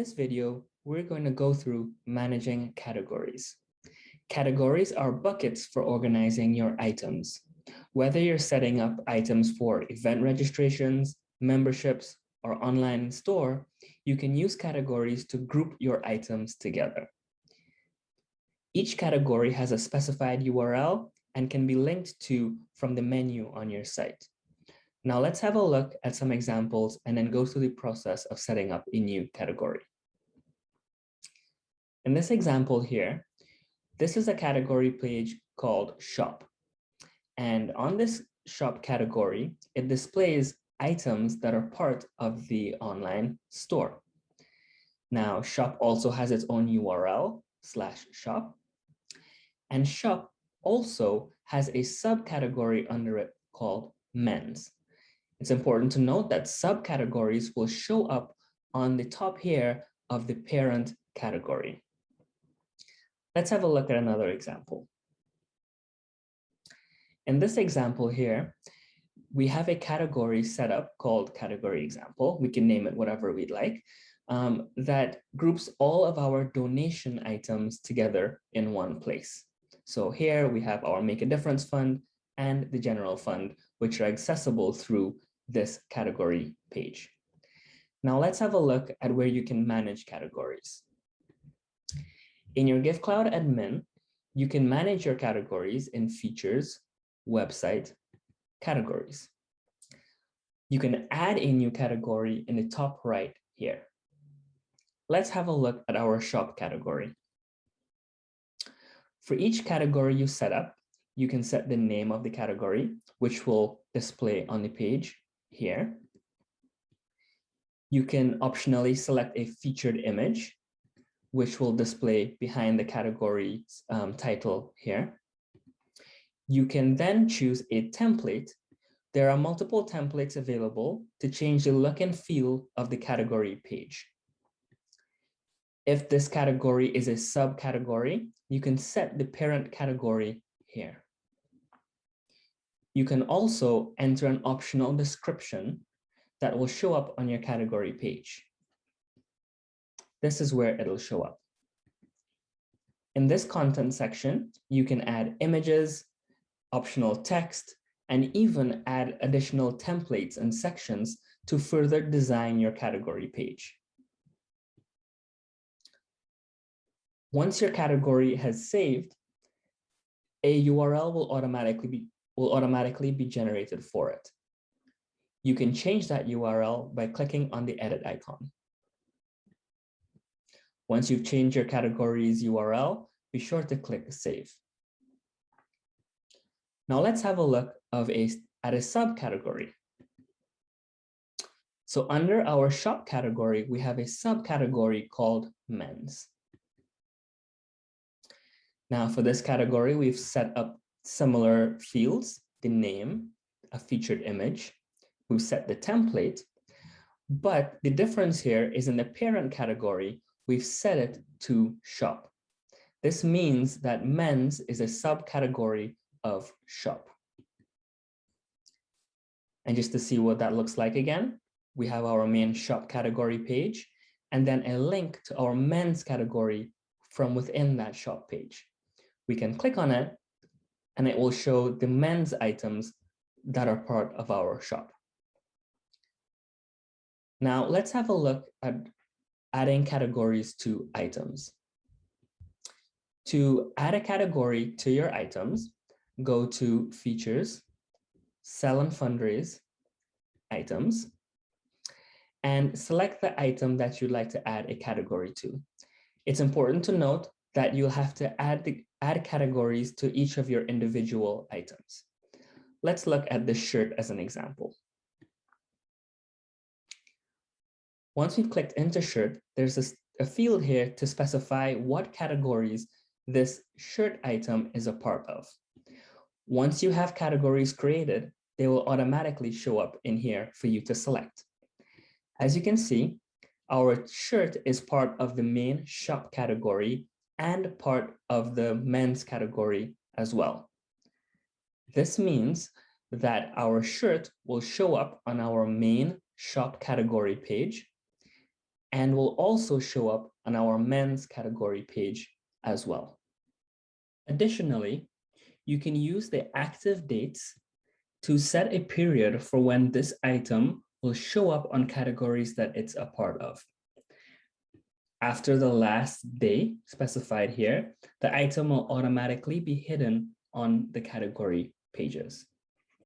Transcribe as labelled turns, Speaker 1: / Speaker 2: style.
Speaker 1: this video, we're going to go through managing categories. Categories are buckets for organizing your items. Whether you're setting up items for event registrations, memberships, or online store, you can use categories to group your items together. Each category has a specified URL and can be linked to from the menu on your site. Now let's have a look at some examples and then go through the process of setting up a new category. In this example here, this is a category page called Shop. And on this Shop category, it displays items that are part of the online store. Now, Shop also has its own URL /shop. And Shop also has a subcategory under it called Men's. It's important to note that subcategories will show up on the top here of the parent category. Let's have a look at another example. In this example here, we have a category set up called category example. We can name it whatever we'd like, that groups all of our donation items together in one place. So here we have our Make a Difference Fund and the General Fund, which are accessible through this category page. Now let's have a look at where you can manage categories. In your GiveCloud admin, you can manage your categories in Features, Website, Categories. You can add a new category in the top right here. Let's have a look at our Shop category. For each category you set up, you can set the name of the category, which will display on the page here. You can optionally select a featured image, which will display behind the category's title here. You can then choose a template. There are multiple templates available to change the look and feel of the category page. If this category is a subcategory, you can set the parent category here. You can also enter an optional description that will show up on your category page. This is where it'll show up. In this content section, you can add images, optional text, and even add additional templates and sections to further design your category page. Once your category has saved, a URL will automatically be generated for it. You can change that URL by clicking on the edit icon. Once you've changed your category's URL, be sure to click Save. Now let's have a look at a subcategory. So under our Shop category, we have a subcategory called Men's. Now for this category, we've set up similar fields, the name, a featured image. We've set the template, but the difference here is in the parent category, we've set it to Shop. This means that Men's is a subcategory of Shop. And just to see what that looks like again, we have our main Shop category page, and then a link to our Men's category from within that Shop page. We can click on it, and it will show the men's items that are part of our Shop. Now let's have a look at adding categories to items. To add a category to your items, go to Features, Sell and Fundraise, Items, and select the item that you'd like to add a category to. It's important to note that you'll have to add categories to each of your individual items. Let's look at this shirt as an example. Once we've clicked into shirt, there's a field here to specify what categories this shirt item is a part of. Once you have categories created, they will automatically show up in here for you to select. As you can see, our shirt is part of the main Shop category and part of the Men's category as well. This means that our shirt will show up on our main Shop category page, and will also show up on our men's category page as well. Additionally, you can use the active dates to set a period for when this item will show up on categories that it's a part of. After the last day specified here, the item will automatically be hidden on the category pages.